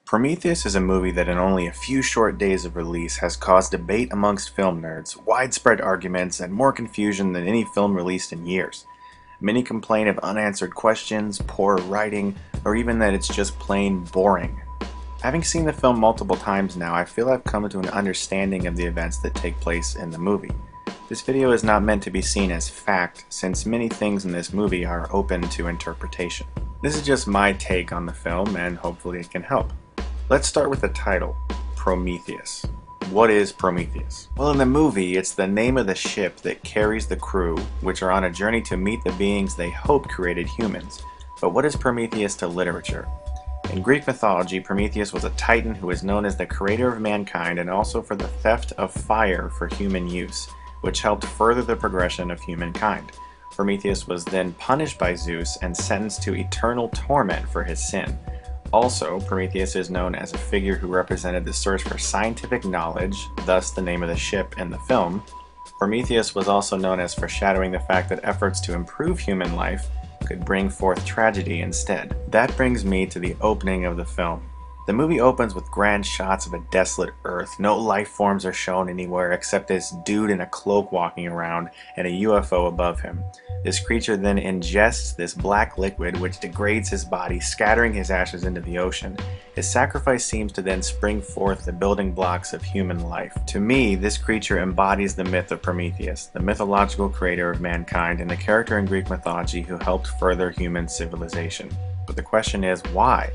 Prometheus is a movie that in only a few short days of release has caused debate amongst film nerds, widespread arguments, and more confusion than any film released in years. Many complain of unanswered questions, poor writing, or even that it's just plain boring. Having seen the film multiple times now, I feel I've come to an understanding of the events that take place in the movie. This video is not meant to be seen as fact, since many things in this movie are open to interpretation. This is just my take on the film, and hopefully it can help. Let's start with the title, Prometheus. What is Prometheus? Well, in the movie, it's the name of the ship that carries the crew, which are on a journey to meet the beings they hope created humans. But what is Prometheus to literature? In Greek mythology, Prometheus was a titan who is known as the creator of mankind and also for the theft of fire for human use, which helped further the progression of humankind. Prometheus was then punished by Zeus and sentenced to eternal torment for his sin. Also, Prometheus is known as a figure who represented the search for scientific knowledge, thus the name of the ship in the film. Prometheus was also known as foreshadowing the fact that efforts to improve human life could bring forth tragedy instead. That brings me to the opening of the film. The movie opens with grand shots of a desolate Earth. No life forms are shown anywhere except this dude in a cloak walking around and a UFO above him. This creature then ingests this black liquid which degrades his body, scattering his ashes into the ocean. His sacrifice seems to then spring forth the building blocks of human life. To me, this creature embodies the myth of Prometheus, the mythological creator of mankind and the character in Greek mythology who helped further human civilization. But the question is, why?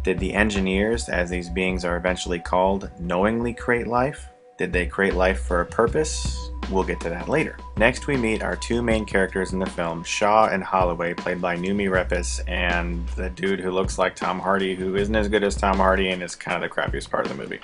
Did the engineers, as these beings are eventually called, knowingly create life? Did they create life for a purpose? We'll get to that later. Next we meet our two main characters in the film, Shaw and Holloway, played by Noomi Rapace, and the dude who looks like Tom Hardy, who isn't as good as Tom Hardy and is kind of the crappiest part of the movie.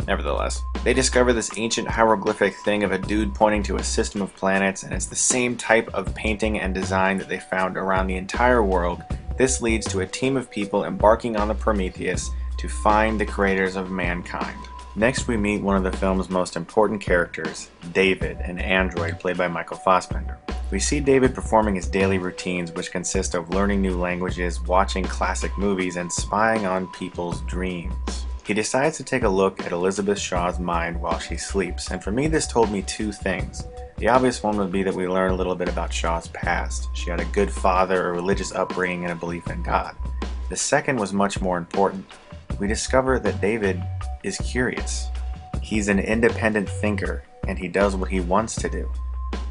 Nevertheless, they discover this ancient hieroglyphic thing of a dude pointing to a system of planets, and it's the same type of painting and design that they found around the entire world. This leads to a team of people embarking on the Prometheus to find the creators of mankind. Next we meet one of the film's most important characters, David, an android played by Michael Fassbender. We see David performing his daily routines, which consist of learning new languages, watching classic movies, and spying on people's dreams. He decides to take a look at Elizabeth Shaw's mind while she sleeps, and for me this told me two things. The obvious one would be that we learn a little bit about Shaw's past. She had a good father, a religious upbringing, and a belief in God. The second was much more important. We discover that David is curious. He's an independent thinker, and he does what he wants to do.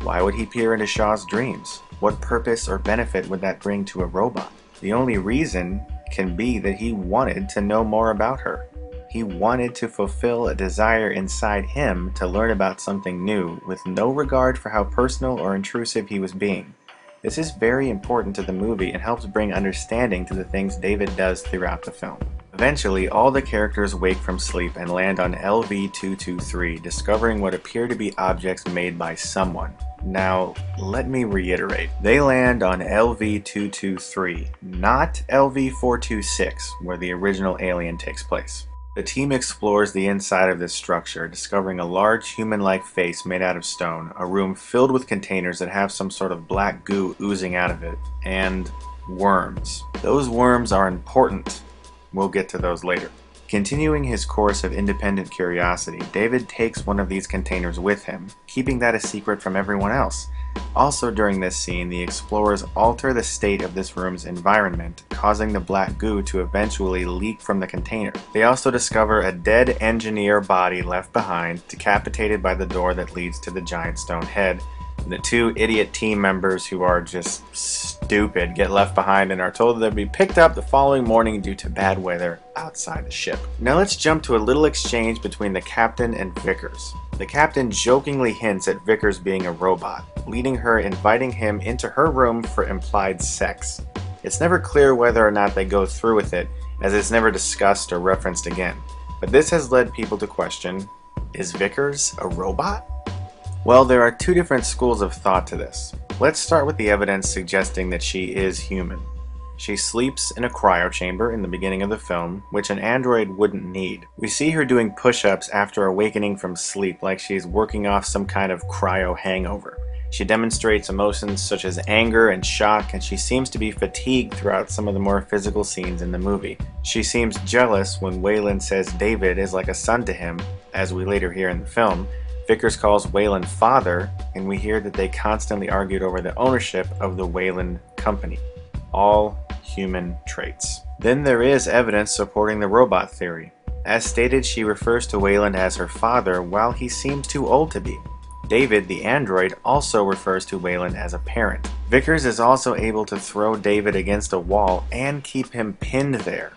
Why would he peer into Shaw's dreams? What purpose or benefit would that bring to a robot? The only reason can be that he wanted to know more about her. He wanted to fulfill a desire inside him to learn about something new, with no regard for how personal or intrusive he was being. This is very important to the movie and helps bring understanding to the things David does throughout the film. Eventually, all the characters wake from sleep and land on LV-223, discovering what appear to be objects made by someone. Now, let me reiterate. They land on LV-223, not LV-426, where the original Alien takes place. The team explores the inside of this structure, discovering a large human-like face made out of stone, a room filled with containers that have some sort of black goo oozing out of it, and worms. Those worms are important. We'll get to those later. Continuing his course of independent curiosity, David takes one of these containers with him, keeping that a secret from everyone else. Also during this scene, the explorers alter the state of this room's environment, causing the black goo to eventually leak from the container. They also discover a dead engineer body left behind, decapitated by the door that leads to the giant stone head. The two idiot team members who are just stupid get left behind and are told that they'll be picked up the following morning due to bad weather outside the ship. Now let's jump to a little exchange between the captain and Vickers. The captain jokingly hints at Vickers being a robot, leading her inviting him into her room for implied sex. It's never clear whether or not they go through with it, as it's never discussed or referenced again. But this has led people to question, is Vickers a robot? Well, there are two different schools of thought to this. Let's start with the evidence suggesting that she is human. She sleeps in a cryo chamber in the beginning of the film, which an android wouldn't need. We see her doing push-ups after awakening from sleep like she's working off some kind of cryo hangover. She demonstrates emotions such as anger and shock, and she seems to be fatigued throughout some of the more physical scenes in the movie. She seems jealous when Wayland says David is like a son to him, as we later hear in the film. Vickers calls Wayland father, and we hear that they constantly argued over the ownership of the Wayland company. All human traits. Then there is evidence supporting the robot theory. As stated, she refers to Wayland as her father while he seems too old to be. David, the android, also refers to Wayland as a parent. Vickers is also able to throw David against a wall and keep him pinned there.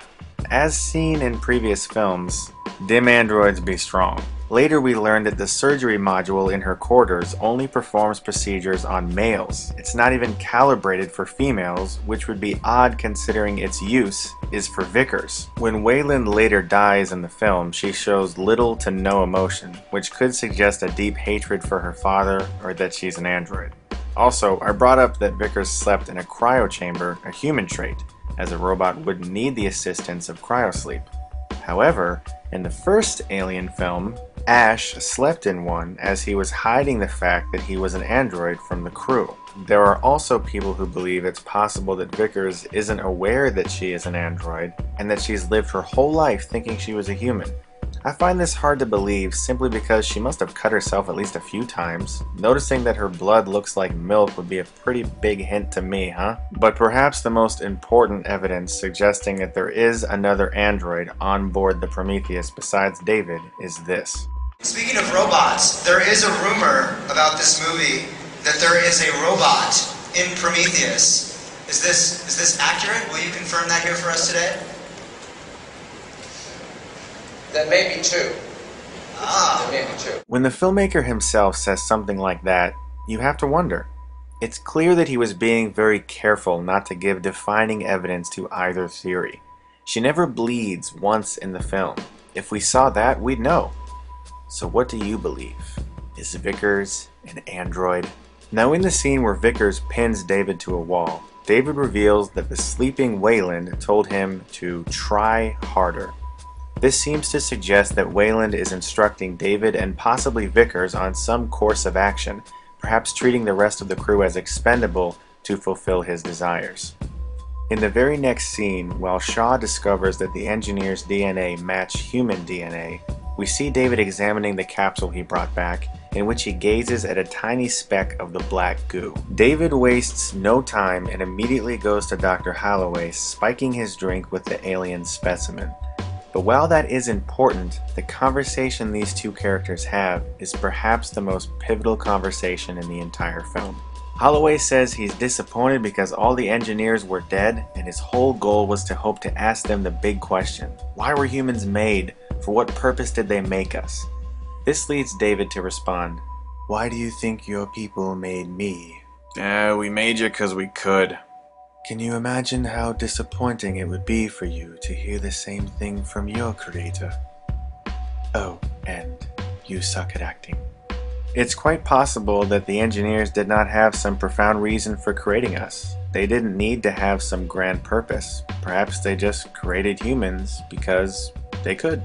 As seen in previous films, dim androids be strong. Later we learned that the surgery module in her quarters only performs procedures on males. It's not even calibrated for females, which would be odd considering its use is for Vickers. When Wayland later dies in the film, she shows little to no emotion, which could suggest a deep hatred for her father or that she's an android. Also, I brought up that Vickers slept in a cryo chamber, a human trait, as a robot wouldn't need the assistance of cryosleep. However, in the first Alien film, Ash slept in one as he was hiding the fact that he was an android from the crew. There are also people who believe it's possible that Vickers isn't aware that she is an android and that she's lived her whole life thinking she was a human. I find this hard to believe simply because she must have cut herself at least a few times. Noticing that her blood looks like milk would be a pretty big hint to me, huh? But perhaps the most important evidence suggesting that there is another android on board the Prometheus besides David is this. Speaking of robots, there is a rumor about this movie that there is a robot in Prometheus. Is this accurate? Will you confirm that here for us today? That may be true. Ah. That may be true. When the filmmaker himself says something like that, you have to wonder. It's clear that he was being very careful not to give defining evidence to either theory. She never bleeds once in the film. If we saw that, we'd know. So what do you believe? Is Vickers an android? Now in the scene where Vickers pins David to a wall, David reveals that the sleeping Wayland told him to try harder. This seems to suggest that Wayland is instructing David and possibly Vickers on some course of action, perhaps treating the rest of the crew as expendable to fulfill his desires. In the very next scene, while Shaw discovers that the engineer's DNA match human DNA, we see David examining the capsule he brought back, in which he gazes at a tiny speck of the black goo. David wastes no time and immediately goes to Dr. Holloway, spiking his drink with the alien specimen. But while that is important, the conversation these two characters have is perhaps the most pivotal conversation in the entire film. Holloway says he's disappointed because all the engineers were dead, and his whole goal was to hope to ask them the big question. Why were humans made? For what purpose did they make us? This leads David to respond, "Why do you think your people made me?" We made you 'cause we could. Can you imagine how disappointing it would be for you to hear the same thing from your creator? Oh, and you suck at acting. It's quite possible that the engineers did not have some profound reason for creating us. They didn't need to have some grand purpose. Perhaps they just created humans because they could.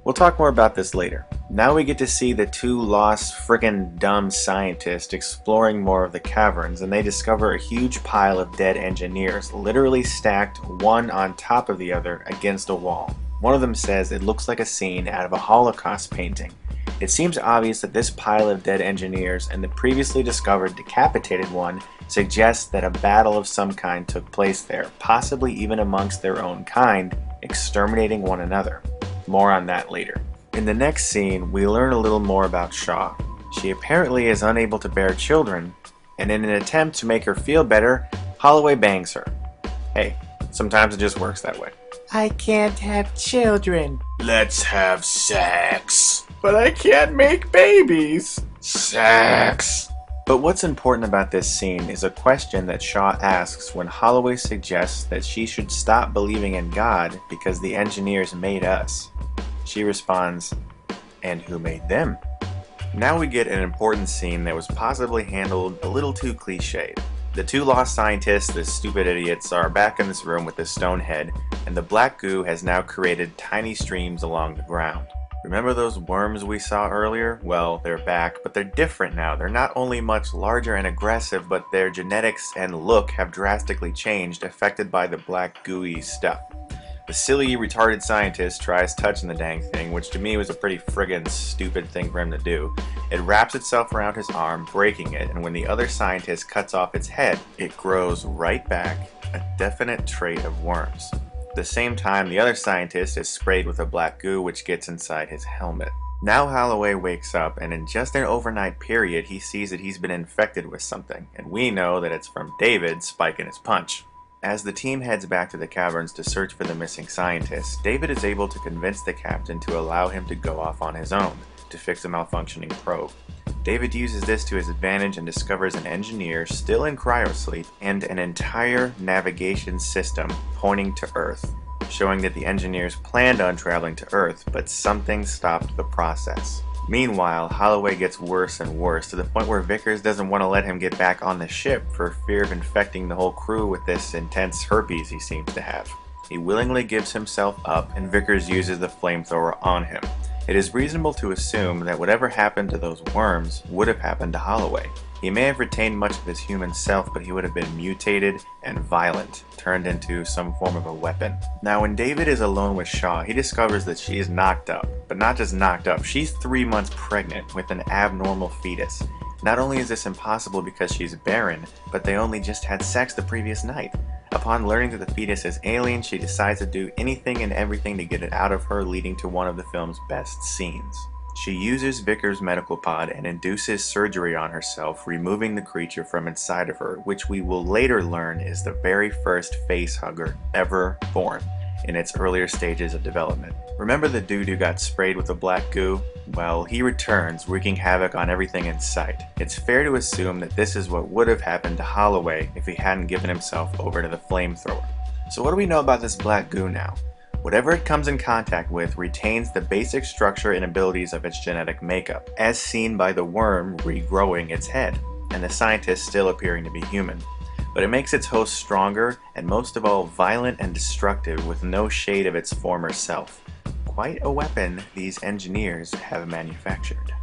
We'll talk more about this later. Now we get to see the two lost, frickin' dumb scientists exploring more of the caverns, and they discover a huge pile of dead engineers, literally stacked one on top of the other against a wall. One of them says it looks like a scene out of a Holocaust painting. It seems obvious that this pile of dead engineers and the previously discovered decapitated one suggests that a battle of some kind took place there, possibly even amongst their own kind, exterminating one another. More on that later. In the next scene, we learn a little more about Shaw. She apparently is unable to bear children, and in an attempt to make her feel better, Holloway bangs her. Hey, sometimes it just works that way. I can't have children. Let's have sex. But I can't make babies. Sex. But what's important about this scene is a question that Shaw asks when Holloway suggests that she should stop believing in God because the engineers made us. She responds, and who made them? Now we get an important scene that was possibly handled a little too cliched. The two lost scientists, the stupid idiots, are back in this room with the stone head, and the black goo has now created tiny streams along the ground. Remember those worms we saw earlier? Well, they're back, but they're different now. They're not only much larger and aggressive, but their genetics and look have drastically changed, affected by the black gooey stuff. The silly, retarded scientist tries touching the dang thing, which to me was a pretty friggin' stupid thing for him to do. It wraps itself around his arm, breaking it, and when the other scientist cuts off its head, it grows right back, a definite trait of worms. At the same time, the other scientist is sprayed with a black goo which gets inside his helmet. Now Holloway wakes up, and in just an overnight period, he sees that he's been infected with something, and we know that it's from David spiking his punch. As the team heads back to the caverns to search for the missing scientists, David is able to convince the captain to allow him to go off on his own to fix a malfunctioning probe. David uses this to his advantage and discovers an engineer still in cryosleep and an entire navigation system pointing to Earth, showing that the engineers planned on traveling to Earth, but something stopped the process. Meanwhile, Holloway gets worse and worse, to the point where Vickers doesn't want to let him get back on the ship for fear of infecting the whole crew with this intense herpes he seems to have. He willingly gives himself up, and Vickers uses the flamethrower on him. It is reasonable to assume that whatever happened to those worms would have happened to Holloway. He may have retained much of his human self, but he would have been mutated and violent, turned into some form of a weapon. Now, when David is alone with Shaw, he discovers that she is knocked up. But not just knocked up, she's 3 months pregnant with an abnormal fetus. Not only is this impossible because she's barren, but they only just had sex the previous night. Upon learning that the fetus is alien, she decides to do anything and everything to get it out of her, leading to one of the film's best scenes. She uses Vickers' medical pod and induces surgery on herself, removing the creature from inside of her, which we will later learn is the very first facehugger ever born in its earlier stages of development. Remember the dude who got sprayed with the black goo? Well, he returns, wreaking havoc on everything in sight. It's fair to assume that this is what would have happened to Holloway if he hadn't given himself over to the flamethrower. So what do we know about this black goo now? Whatever it comes in contact with retains the basic structure and abilities of its genetic makeup, as seen by the worm regrowing its head, and the scientist still appearing to be human. But it makes its host stronger, and most of all violent and destructive with no shade of its former self. Quite a weapon these engineers have manufactured.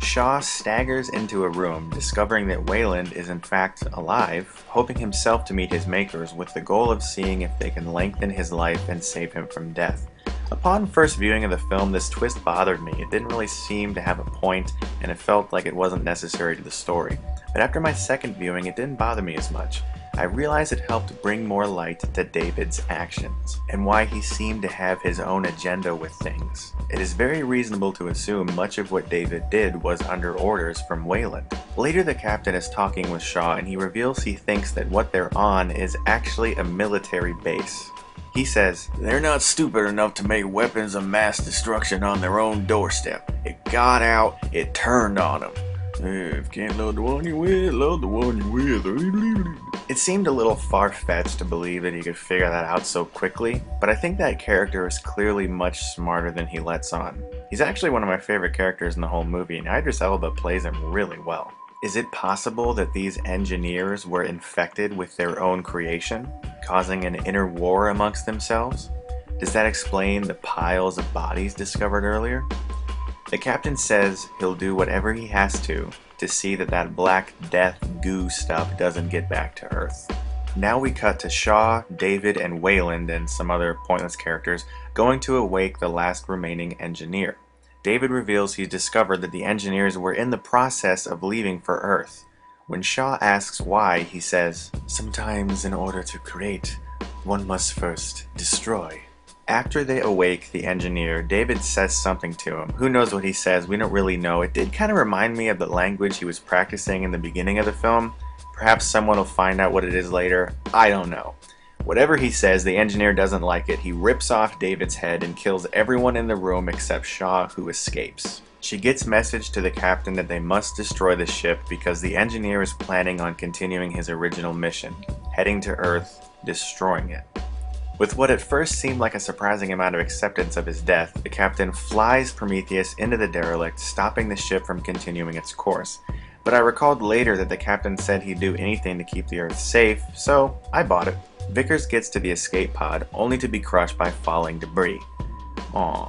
Shaw staggers into a room, discovering that Wayland is in fact alive, hoping himself to meet his makers with the goal of seeing if they can lengthen his life and save him from death. Upon first viewing of the film, this twist bothered me. It didn't really seem to have a point, and it felt like it wasn't necessary to the story. But after my second viewing, it didn't bother me as much. I realized it helped bring more light to David's actions, and why he seemed to have his own agenda with things. It is very reasonable to assume much of what David did was under orders from Wayland. Later the captain is talking with Shaw, and he reveals he thinks that what they're on is actually a military base. He says, "They're not stupid enough to make weapons of mass destruction on their own doorstep. It got out, it turned on them. If you can't love the one you with, love the one you with." It seemed a little far-fetched to believe that he could figure that out so quickly, but I think that character is clearly much smarter than he lets on. He's actually one of my favorite characters in the whole movie, and Idris Elba plays him really well. Is it possible that these engineers were infected with their own creation, causing an inner war amongst themselves? Does that explain the piles of bodies discovered earlier? The captain says he'll do whatever he has to see that that black death goo stuff doesn't get back to Earth. Now we cut to Shaw, David, and Wayland, and some other pointless characters, going to awake the last remaining engineer. David reveals he's discovered that the engineers were in the process of leaving for Earth. When Shaw asks why, he says, "Sometimes in order to create, one must first destroy." After they awake the engineer, David says something to him. Who knows what he says? We don't really know. It did kind of remind me of the language he was practicing in the beginning of the film. Perhaps someone will find out what it is later. I don't know. Whatever he says, the engineer doesn't like it. He rips off David's head and kills everyone in the room except Shaw, who escapes. She gets message to the captain that they must destroy the ship because the engineer is planning on continuing his original mission, heading to Earth, destroying it. With what at first seemed like a surprising amount of acceptance of his death, the captain flies Prometheus into the derelict, stopping the ship from continuing its course. But I recalled later that the captain said he'd do anything to keep the Earth safe, so I bought it. Vickers gets to the escape pod only to be crushed by falling debris. Aw,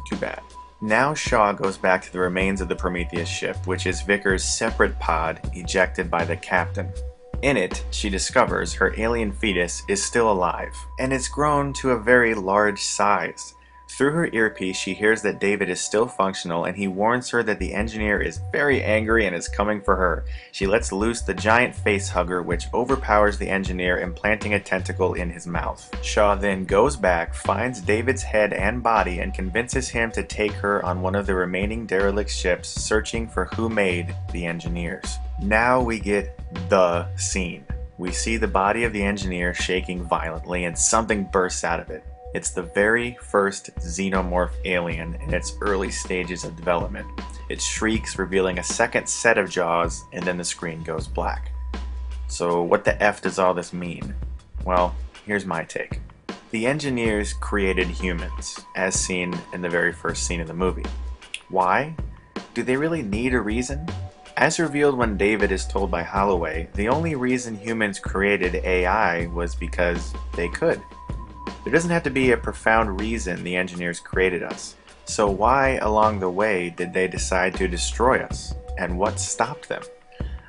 too bad. Now Shaw goes back to the remains of the Prometheus ship, which is Vickers' separate pod ejected by the captain. In it, she discovers her alien fetus is still alive, and it's grown to a very large size. Through her earpiece, she hears that David is still functional, and he warns her that the engineer is very angry and is coming for her. She lets loose the giant facehugger, which overpowers the engineer, implanting a tentacle in his mouth. Shaw then goes back, finds David's head and body, and convinces him to take her on one of the remaining derelict ships, searching for who made the engineers. Now we get the scene. We see the body of the engineer shaking violently, and something bursts out of it. It's the very first xenomorph alien in its early stages of development. It shrieks, revealing a second set of jaws, and then the screen goes black. So what the F does all this mean? Well, here's my take. The engineers created humans, as seen in the very first scene of the movie. Why? Do they really need a reason? As revealed when David is told by Holloway, the only reason humans created AI was because they could. There doesn't have to be a profound reason the engineers created us. So why along the way did they decide to destroy us? And what stopped them?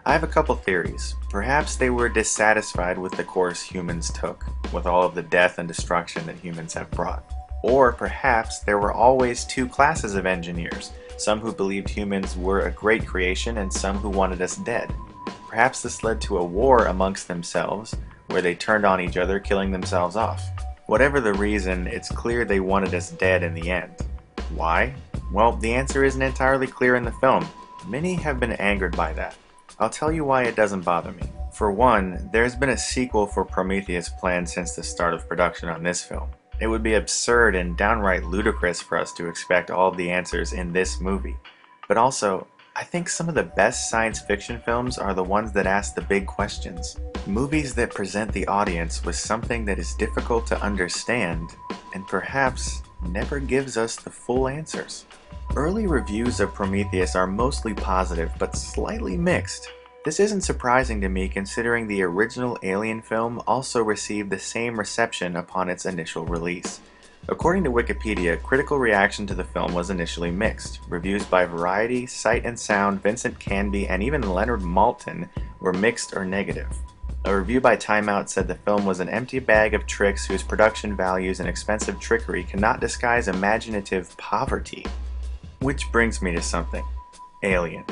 I have a couple theories. Perhaps they were dissatisfied with the course humans took, with all of the death and destruction that humans have brought. Or perhaps there were always two classes of engineers, some who believed humans were a great creation and some who wanted us dead. Perhaps this led to a war amongst themselves, where they turned on each other, killing themselves off. Whatever the reason, it's clear they wanted us dead in the end. Why? Well, the answer isn't entirely clear in the film. Many have been angered by that. I'll tell you why it doesn't bother me. For one, there's been a sequel for Prometheus planned since the start of production on this film. It would be absurd and downright ludicrous for us to expect all of the answers in this movie. But also, I think some of the best science fiction films are the ones that ask the big questions. Movies that present the audience with something that is difficult to understand and perhaps never gives us the full answers. Early reviews of Prometheus are mostly positive but slightly mixed. This isn't surprising to me considering the original Alien film also received the same reception upon its initial release. According to Wikipedia, critical reaction to the film was initially mixed. Reviews by Variety, Sight and Sound, Vincent Canby, and even Leonard Maltin were mixed or negative. A review by Time Out said the film was an empty bag of tricks whose production values and expensive trickery cannot disguise imaginative poverty. Which brings me to something. Alien.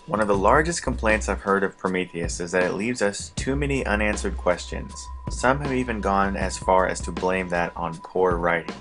One of the largest complaints I've heard of Prometheus is that it leaves us too many unanswered questions. Some have even gone as far as to blame that on poor writing.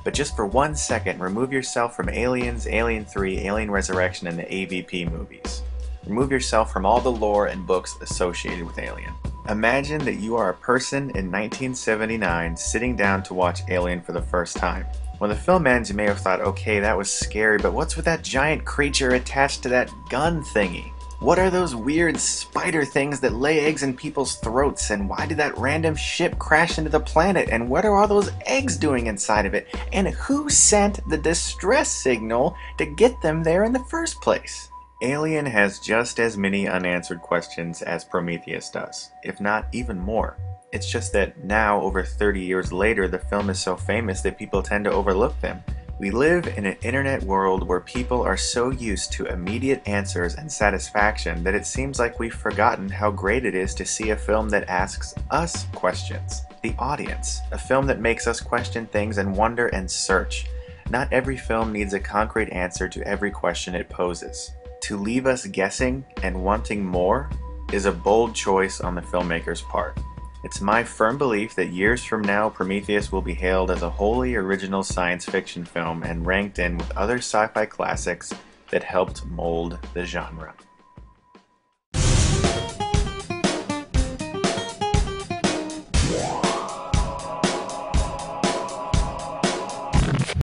But just for 1 second, remove yourself from Aliens, Alien 3, Alien Resurrection, and the AVP movies. Remove yourself from all the lore and books associated with Alien. Imagine that you are a person in 1979 sitting down to watch Alien for the first time. When the film ends, you may have thought, okay, that was scary, but what's with that giant creature attached to that gun thingy? What are those weird spider things that lay eggs in people's throats, and why did that random ship crash into the planet, and what are all those eggs doing inside of it, and who sent the distress signal to get them there in the first place? Alien has just as many unanswered questions as Prometheus does, if not even more. It's just that now, over 30 years later, the film is so famous that people tend to overlook them. We live in an internet world where people are so used to immediate answers and satisfaction that it seems like we've forgotten how great it is to see a film that asks us questions. The audience. A film that makes us question things and wonder and search. Not every film needs a concrete answer to every question it poses. To leave us guessing and wanting more is a bold choice on the filmmaker's part. It's my firm belief that years from now, Prometheus will be hailed as a wholly original science fiction film and ranked in with other sci-fi classics that helped mold the genre.